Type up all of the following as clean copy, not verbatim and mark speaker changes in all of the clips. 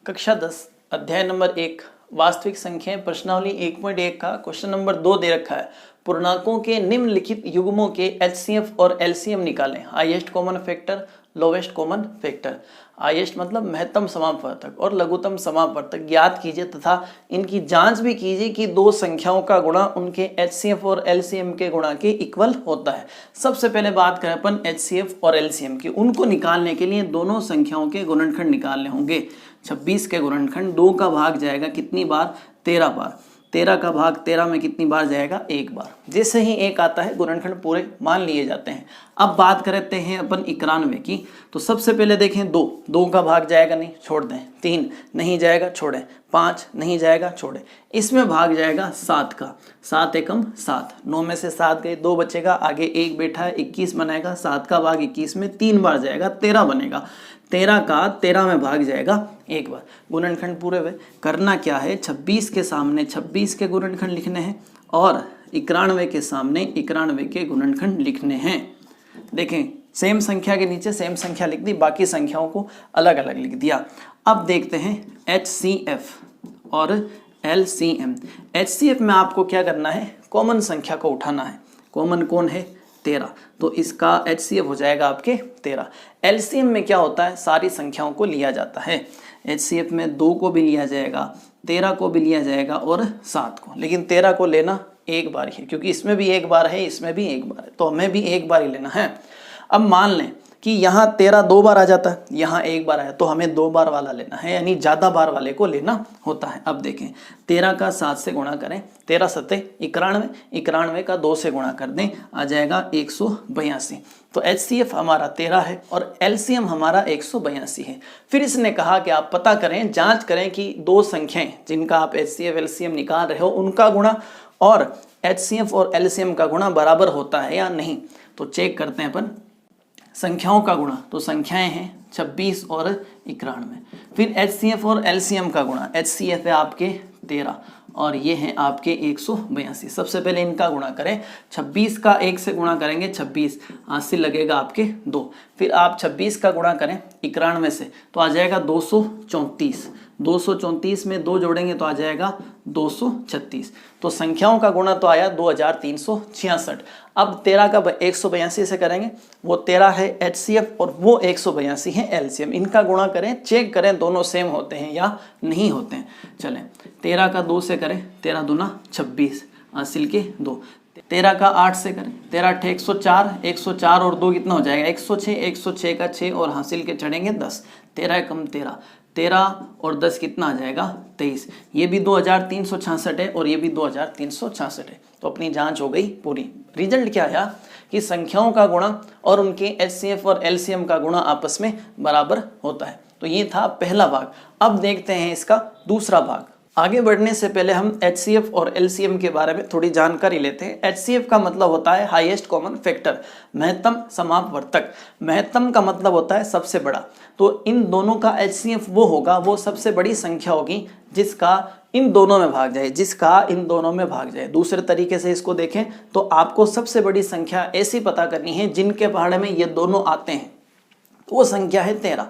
Speaker 1: कक्षा 10 अध्याय नंबर 1 वास्तविक संख्याएं प्रश्नावली 1.1 का क्वेश्चन नंबर 2 दे रखा है। पूर्णांकों के निम्नलिखित युग्मों के एचसीएफ और एलसीएम निकालें। Highest common factor, lowest common factor. Highest मतलब महत्तम समापवर्तक और लघुत्तम समापवर्तक ज्ञात कीजिए तथा इनकी जांच भी कीजिए कि दो संख्याओं का गुणा उनके एचसीएफ और एलसीएम के गुणा के इक्वल होता है। सबसे पहले बात करें अपन एचसीएफ और एलसीएम की। उनको निकालने के लिए दोनों संख्याओं के गुणनखंड निकालने होंगे। 26 के गुणनखंड 2 का भाग जाएगा कितनी बार? 13 बार। 13 का भाग 13 में कितनी बार जाएगा? 1 बार। जैसे ही 1 आता है गुणनखंड पूरे मान लिए जाते हैं। अब बात करते हैं अपन 91 की। तो सबसे पहले देखें 2 का भाग जाएगा नहीं, छोड़ दें। 3 नहीं जाएगा, छोड़ें। 5 नहीं जाएगा, छोड़ें। इसमें भाग जाएगा 7 का। 7 एकम 7, 9 में से 7 गए, 2 बचेगा, आगे 1 बैठा है, 21 बनेगा। 7 का भाग 21 में 3 बार जाएगा, 13 बनेगा। 13 का 13 में भाग जाएगा 1 बार। गुणनखंड पूरे हुए। करना क्या है? 26 के सामने 26 के गुणनखंड लिखने हैं और 91 के सामने 91 के गुणनखंड लिखने हैं। देखें, सेम संख्या के नीचे सेम संख्या लिख दी, बाकी संख्याओं को अलग अलग लिख दिया। अब देखते हैं HCF और LCM। HCF में आपको क्या करना है? कॉमन संख्या को उठाना है। कॉमन कौन है? 13, तो इसका HCF हो जाएगा आपके 13। LCM में क्या होता है? सारी संख्याओं को लिया जाता है। HCF में 2 को भी लिया जाएगा, 13 को भी लिया जाएगा और 7 को। लेकिन 13 को लेना एक बार ही है, क्योंकि इसमें भी 1 बार है, इसमें भी 1 बार है, तो हमें भी 1 बार ही लेना है। अब मान लें कि यहाँ 13 2 बार आ जाता है, यहाँ 1 बार आया, तो हमें 2 बार वाला लेना है, यानी ज़्यादा बार वाले को लेना होता है। अब देखें, 13 का 7 से गुणा करें, 13 सत्ते 91, 91 का 2 से गुणा कर दें, आ जाएगा 182। तो HCF हमारा 13 है और LCM हमारा 182 है। फिर इसने कहा कि आप पता करें, जांच करें कि दो संख्याएं जिनका आप HCF LCM निकाल रहे हो उनका गुणा और HCF और LCM का गुणा बराबर होता है या नहीं। तो चेक करते हैं अपन संख्याओं का गुणा। तो संख्याएं हैं 26 और 91। फिर HCF और LCM का गुणा। HCF है आपके 13 और ये हैं आपके 182। सबसे पहले इनका गुणा करें। 26 का 1 से गुणा करेंगे 26, 80 लगेगा आपके 2। फिर आप 26 का गुणा करें 91 से, तो आ जाएगा 234। 234 में 2 जोड़ेंगे तो आ जाएगा 236। तो संख्याओं का गुणा तो आया 2366। अब 13 का 182 से करेंगे, वो 13 है HCF और वो 182 है LCM। इनका गुणा करें, चेक करें दोनों सेम होते हैं या नहीं होते हैं। चलें, 13 का 2 से करें, 13 दूना 26, हासिल के 2। 13 का 8 से करें, 13 8 104, 104 और 2 कितना हो जाएगा? 106, 106 का 6 और हासिल के चढ़ेंगे 10। 13 कम 13, 13 और 10 कितना आ जाएगा? 23। ये भी 2366 है और ये भी 2366 है। तो अपनी जांच हो गई पूरी। रिजल्ट क्या आया कि संख्याओं का गुणा और उनके HCF और LCM का गुणा आपस में बराबर होता है। तो ये था पहला भाग। अब देखते हैं इसका दूसरा भाग। आगे बढ़ने से पहले हम HCF और LCM के बारे में थोड़ी जानकारी लेते हैं। HCF का मतलब होता है हाईएस्ट कॉमन फैक्टर, महत्तम समापवर्तक। महत्तम का मतलब होता है सबसे बड़ा। तो इन दोनों का HCF वो होगा, वो सबसे बड़ी संख्या होगी जिसका इन दोनों में भाग जाए, जिसका इन दोनों में भाग जाए। दूसरे तरीके से इसको देखें तो आपको सबसे बड़ी संख्या ऐसी पता करनी है जिनके पहाड़े में ये दोनों आते हैं। वो संख्या है 13।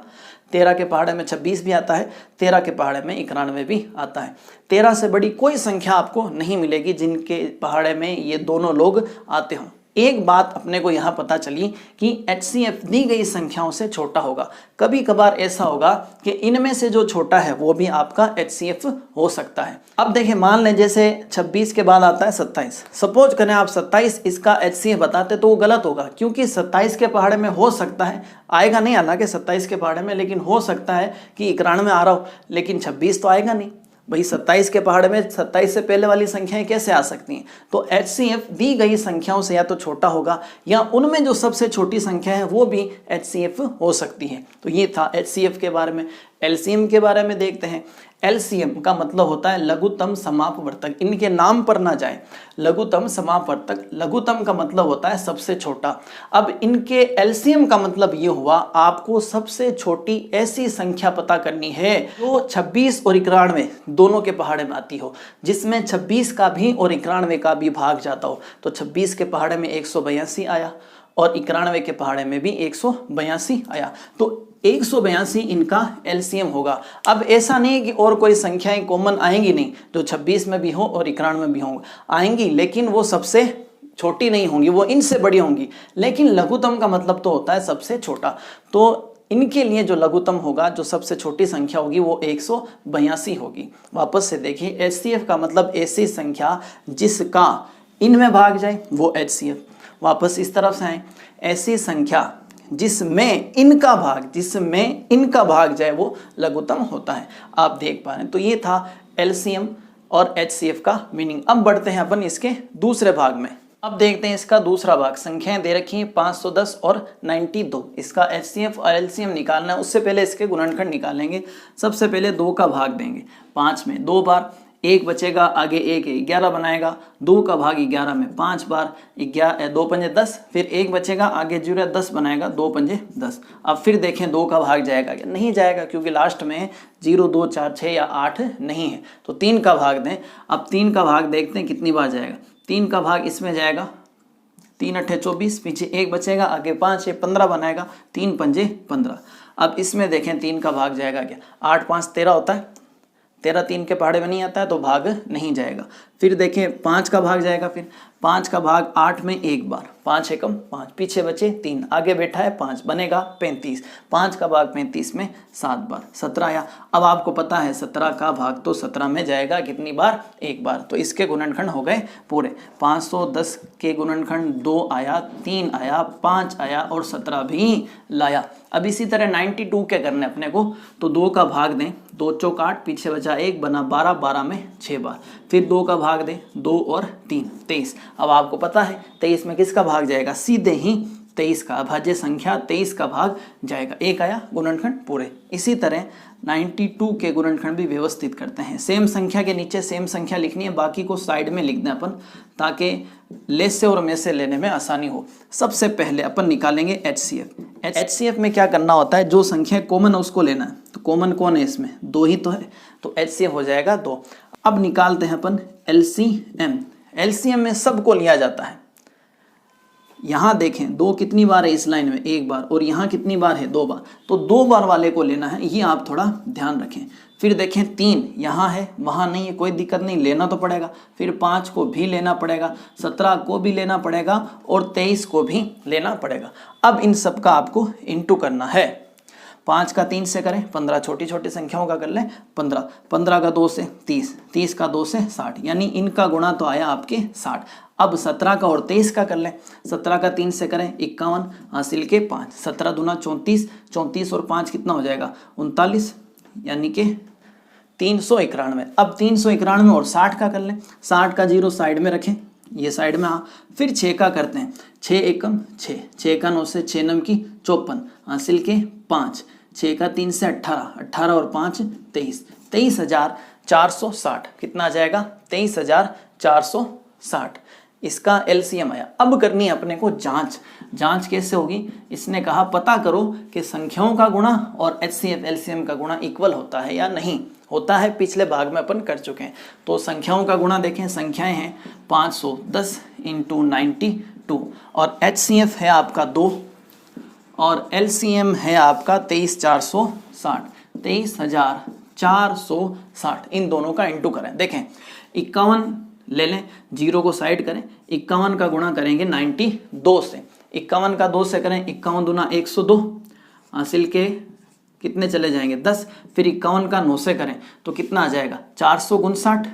Speaker 1: 13 के पहाड़े में 26 भी आता है, 13 के पहाड़े में 91 भी आता है। 13 से बड़ी कोई संख्या आपको नहीं मिलेगी जिनके पहाड़े में ये दोनों लोग आते हों। एक बात अपने को यहाँ पता चली कि HCF दी गई संख्याओं से छोटा होगा। कभी कभार ऐसा होगा कि इनमें से जो छोटा है वो भी आपका HCF हो सकता है। अब देखिए, मान लें जैसे 26 के बाद आता है 27। सपोज करें आप 27 इसका HCF बताते तो वो गलत होगा, क्योंकि 27 के पहाड़े में हो सकता है, आएगा नहीं हालांकि 27 के पहाड़े में, लेकिन हो सकता है कि 91 आ रहा हो, लेकिन 26 तो आएगा नहीं। भाई 27 के पहाड़े में 27 से पहले वाली संख्याएं कैसे आ सकती हैं? तो HCF दी गई संख्याओं से या तो छोटा होगा या उनमें जो सबसे छोटी संख्या है वो भी HCF हो सकती है। तो ये था HCF के बारे में। LCM के बारे में देखते हैं। LCM का मतलब होता है लघुत्तम समापवर्तक। इनके नाम पर ना जाए, लघुत्तम समापवर्तक। लघुत्तम का मतलब होता है सबसे छोटा। अब इनके LCM का मतलब ये हुआ, आपको सबसे छोटी ऐसी संख्या पता करनी है जो 26 और 91 दोनों के पहाड़े में आती हो, जिसमें 26 का भी और 91 का भी भाग जाता हो। तो 26 के पहाड़े में 182 आया और 91 के पहाड़े में भी 182 आया। तो 182 इनका एलसीएम होगा। अब ऐसा नहीं है कि और कोई संख्याएं कॉमन आएंगी नहीं, जो 26 में भी हो और 91 में भी होंगी, आएंगी, लेकिन वो सबसे छोटी नहीं होंगी, वो इनसे बड़ी होंगी। लेकिन लघुत्तम का मतलब तो होता है सबसे छोटा, तो इनके लिए जो लघुत्तम होगा, जो सबसे छोटी संख्या होगी, वो 182 होगी। वापस से देखिए, एचसीएफ का मतलब ऐसी संख्या जिसका इनमें भाग जाए वो एचसीएफ। वापस इस तरफ से आए, ऐसी संख्या जिसमें इनका भाग जाए वो लघुत्तम होता है। आप देख पा रहे हैं। तो ये था एलसीएम और एचसीएफ का मीनिंग। अब बढ़ते हैं अपन इसके दूसरे भाग में। अब देखते हैं इसका दूसरा भाग। संख्याएं दे रखी हैं 510 और 92। इसका एचसीएफ और एलसीएम निकालना है। उससे पहले इसके गुणनखंड निकालेंगे। सबसे पहले 2 का भाग देंगे 5 में 2 बार, 1 बचेगा, आगे 1 है 11 बनाएगा, 2 का भाग 11 में 5 बार, 2 पंजे 10, फिर 1 बचेगा, आगे 0 10 बनाएगा, 2 पंजे 10। अब फिर देखें 2 का भाग जाएगा क्या? नहीं जाएगा, क्योंकि लास्ट में 0 2 4 6 या 8 नहीं है। तो 3 का भाग दें। अब 3 का भाग देखते हैं कितनी बार जाएगा। 3 का भाग इसमें जाएगा, 3 8 24, पीछे 1 बचेगा, आगे 5 है 15 बनाएगा, 3 पंजे 15। अब इसमें देखें 3 का भाग जाएगा क्या? 8 5 13 होता है, 13 3 के पहाड़े में नहीं आता है, तो भाग नहीं जाएगा। फिर देखें 5 का भाग जाएगा। फिर 5 का भाग 8 में 1 बार, 5 एकम 5, पीछे बचे 3, आगे बैठा है 5, बनेगा 35। 5 का भाग 35 में 7 बार, 17 आया। अब आपको पता है 17 का भाग तो 17 में जाएगा कितनी बार? 1 बार। तो इसके गुणनखंड हो गए पूरे। 510 के गुणनखंड 2 आया, 3 आया, 5 आया और 17 भी लाया। अब इसी तरह 92 के करने अपने को, तो 2 का भाग दें, 2 चौक 8, पीछे बचा 1, बना 12, 12 में 6 बार। फिर 2 का भाग दें, 2 और 3 23। अब आपको पता है 23 में किसका भाग जाएगा? सीधे ही 23 का, अभाज्य संख्या 23 का भाग जाएगा। 1 आया, गुणनखंड पूरे। इसी तरह 92 के गुणनखंड भी व्यवस्थित करते हैं। सेम संख्या के नीचे सेम संख्या लिखनी है, बाकी को साइड में लिख दें अपन, ताकि लेस से और में से लेने में आसानी हो। सबसे पहले अपन निकालेंगे एचसीएफ। एचसीएफ में क्या करना होता है? जो संख्या कॉमन है उसको लेना है। तो कॉमन कौन है इसमें? 2 ही तो है, तो एचसीएफ हो जाएगा 2। अब निकालते हैं अपन एलसीएम। एलसीएम में सबको लिया जाता है। यहाँ देखें 2 कितनी बार है इस लाइन में? 1 बार, और यहाँ कितनी बार है? 2 बार। तो 2 बार वाले को लेना है, ये आप थोड़ा ध्यान रखें। फिर देखें 3 यहाँ है, वहाँ नहीं है, कोई दिक्कत नहीं, लेना तो पड़ेगा। फिर 5 को भी लेना पड़ेगा, 17 को भी लेना पड़ेगा और 23 को भी लेना पड़ेगा। अब इन सब का आपको इंटू करना है। 5 का 3 से करें, 15 छोटी छोटी संख्याओं का कर लें, 15, 15 का 2 से 30, 30 का 2 से 60, यानी इनका गुणा तो आया आपके 60। अब 17 का और 23 का कर लें, 17 का 3 से करें 51, हासिल के 5, 17 दूना 34, 34 और 5 कितना हो जाएगा? 39, यानी कि 391। अब 391 और 60 का कर लें, 60 का 0 साइड में रखें, ये साइड में आ। फिर 6 का करते हैं, 6 एकम 6, 6 का 9 से 6 नम की 54, हासिल के 5, 6 का 3 से 18, 18 और 5 23, 23,460 कितना आ जाएगा? 23,460 इसका एलसीएम आया। अब करनी है अपने को जांच। जांच कैसे होगी? इसने कहा पता करो कि संख्याओं का गुणा और एचसीएफ एलसीएम का गुणा इक्वल होता है या नहीं होता है। पिछले भाग में अपन कर चुके हैं। तो संख्याओं का गुणा देखें, संख्याएं हैं 510 इंटू 92 और एचसीएफ है आपका 2 और एलसीएम है आपका 23,460, 23,460। इन दोनों का इंटू करें। देखें 51 ले लें, 0 को साइड करें, 51 का गुणा करेंगे 92 से, 51 का 2 से करें, 51 दूना 102, हासिल के कितने चले जाएंगे? 10। फिर 51 का 9 से करें तो कितना आ जाएगा? 459,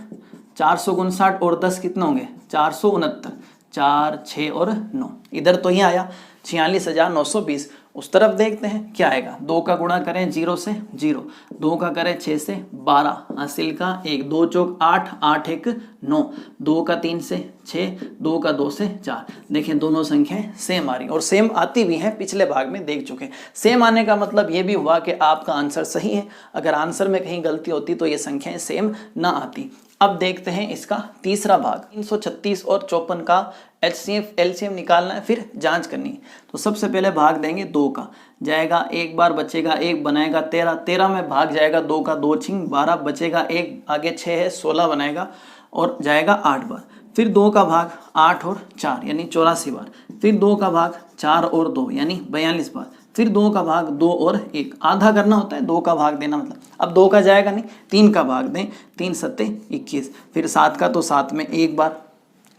Speaker 1: 459 और 10 कितना होंगे? 469, 4 6 और 9, इधर तो ये आया 46,920। उस तरफ देखते हैं क्या आएगा। 2 का गुणा करें 0 से 0, 2 का करें 6 से 12, हासिल का 1, 2 चौक 8, 8 1 9, 2 का 3 से 6, 2 का 2 से 4। देखें दोनों संख्याएं सेम आ रही और सेम आती भी हैं, पिछले भाग में देख चुके हैं। सेम आने का मतलब ये भी हुआ कि आपका आंसर सही है। अगर आंसर में कहीं गलती होती तो ये संख्याएं सेम ना आती। अब देखते हैं इसका तीसरा भाग। 336 और 54 का एचसीएफ एलसीएम निकालना है, फिर जांच करनी है। तो सबसे पहले भाग देंगे 2 का, जाएगा 1 बार, बचेगा 1, बनाएगा 13, 13 में भाग जाएगा 2 का 2 छिंग 12, बचेगा 1, आगे 6 है 16 बनाएगा और जाएगा 8 बार। फिर 2 का भाग 8 और 4 यानी 84 बार। फिर 2 का भाग 4 और 2 यानी 42 बार। फिर 2 का भाग 2 और 1, आधा करना होता है, 2 का भाग देना मतलब, अब 2 का जाएगा नहीं, 3 का भाग दें, 3 सत्ते 21, फिर 7 का तो 7 में एक बार,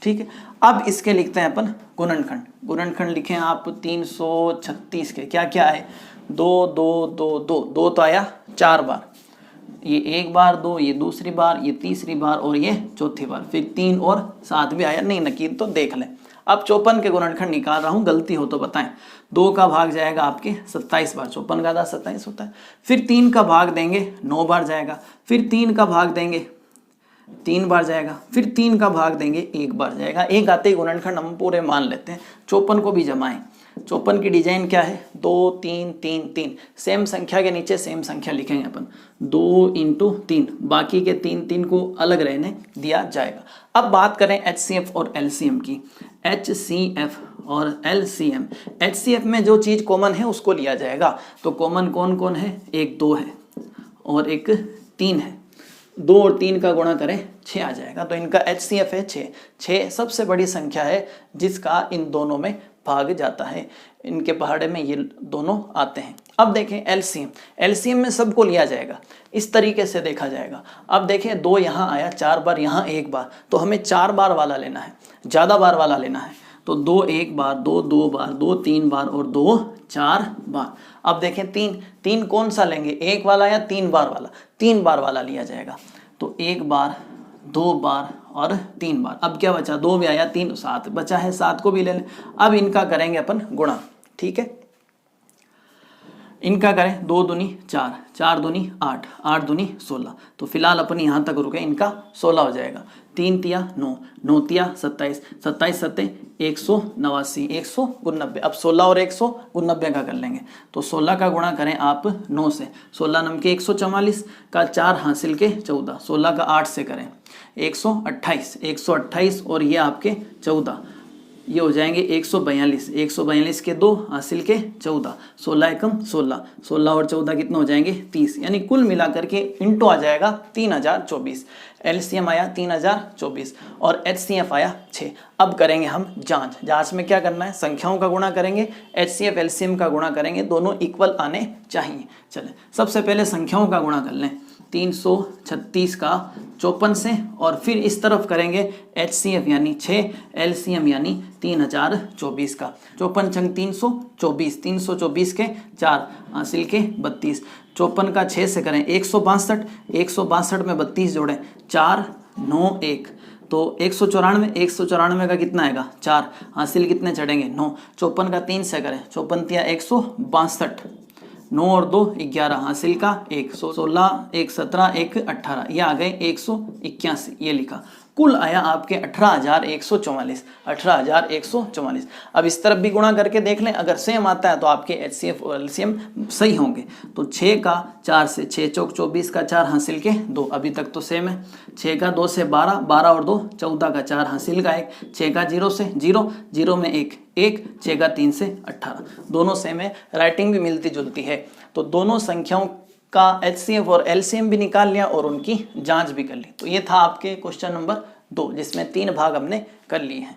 Speaker 1: ठीक है। अब इसके लिखते हैं अपन गुणनखंड, गुणनखंड लिखें आप 336 के, क्या क्या है, 2 2 2 2, 2 तो आया 4 बार, ये एक बार 2, ये दूसरी बार, ये तीसरी बार और ये चौथी बार, फिर 3 और 7 भी आया, नहीं नकीर तो देख लें। अब 54 के गुणनखंड निकाल रहा हूँ, गलती हो तो बताएं। 2 का भाग जाएगा आपके 27 बार, 54 का आधा 27 होता है, फिर 3 का भाग देंगे 9 बार जाएगा, फिर 3 का भाग देंगे 3 बार जाएगा, फिर 3 का भाग देंगे 1 बार जाएगा। एक आते ही गुणनखंड हम पूरे मान लेते हैं, 54 को भी जमाएं। 54 की डिजाइन क्या है, 2 3 3 3, सेम संख्या के नीचे सेम संख्या लिखेंगे अपन, 2 इंटू 3, बाकी के 3 3 को अलग रहने दिया जाएगा। अब बात करें HCF और LCM की, HCF और LCM। HCF में जो चीज़ कॉमन है उसको लिया जाएगा, तो कॉमन कौन कौन है, एक 2 है और एक 3 है, 2 और 3 का गुणा करें 6 आ जाएगा, तो इनका HCF है 6। 6 सबसे बड़ी संख्या है जिसका इन दोनों में भाग जाता है, इनके पहाड़े में ये दोनों आते हैं। अब देखें LCM, LCM में सबको लिया जाएगा, इस तरीके से देखा जाएगा। अब देखें 2 यहाँ आया 4 बार, यहाँ 1 बार, तो हमें 4 बार वाला लेना है, ज़्यादा बार वाला लेना है, तो 2 1 बार, 2 2 बार, 2 3 बार और 2 4 बार। अब देखें 3 कौन सा लेंगे, 1 वाला या 3 बार वाला, 3 बार वाला लिया जाएगा, तो 1 बार 2 बार और 3 बार। अब क्या बचा, 2 भी आया, 3 7 बचा है, 7 को भी ले लें। अब इनका करेंगे अपन गुणा, ठीक है, इनका करें 2 दूनी 4, 4 दूनी 8, 8 दूनी 16, तो फिलहाल अपन यहाँ तक रुके, इनका 16 हो जाएगा। 3 तिया 9, 9 तिया 27, 27 सत्ते 189, 189। अब 16 और 189 का कर लेंगे, तो 16 का गुणा करें आप 9 से, 16 नम के 144 का 4 हासिल के 14, 16 का 8 से करें 128, 128 और ये आपके 14, ये हो जाएंगे 142, 142 के 2 हासिल के 14, 16 एकम 16, 16 और 14 कितने हो जाएंगे 30, यानी कुल मिलाकर के इंटू आ जाएगा 3024। LCM आया 3024 और HCF आया 6। अब करेंगे हम जांच में क्या करना है, संख्याओं का गुणा करेंगे, HCF LCM का गुणा करेंगे, दोनों इक्वल आने चाहिए। चले सबसे पहले संख्याओं का गुणा कर लें, 336 का 54 से, और फिर इस तरफ करेंगे HCF यानी 6, LCM यानी 3024 का, 54 छंग 324, 324 के 4 हासिल के 32, 54 का 6 से करें 162, 162 में 32 जोड़ें 4 9 1, तो 194, 194 का कितना आएगा 4 हासिल कितने चढ़ेंगे 9, 54 का 3 से करें 54 तिया 162, 9 और 2 11 हासिल का 1, 16 1 17 1 18, ये आ गए 181, ये लिखा। कुल आया आपके 18,144, 18,144। अब इस तरफ भी गुणा करके देख लें, अगर सेम आता है तो आपके HCF और LCM सही होंगे। तो 6 का 4 से 6 चौक 24 का 4 हासिल के 2, अभी तक तो सेम है। 6 का 2 से 12, 12 और 2 14 का 4 हासिल का 1, 6 का 0 से 0, 0 में 1 1, 6 का 3 से 18, दोनों सेम है, राइटिंग भी मिलती जुलती है। तो दोनों संख्याओं का HCF और LCM भी निकाल लिया और उनकी जांच भी कर ली। तो ये था आपके क्वेश्चन नंबर 2, जिसमें 3 भाग हमने कर लिए हैं।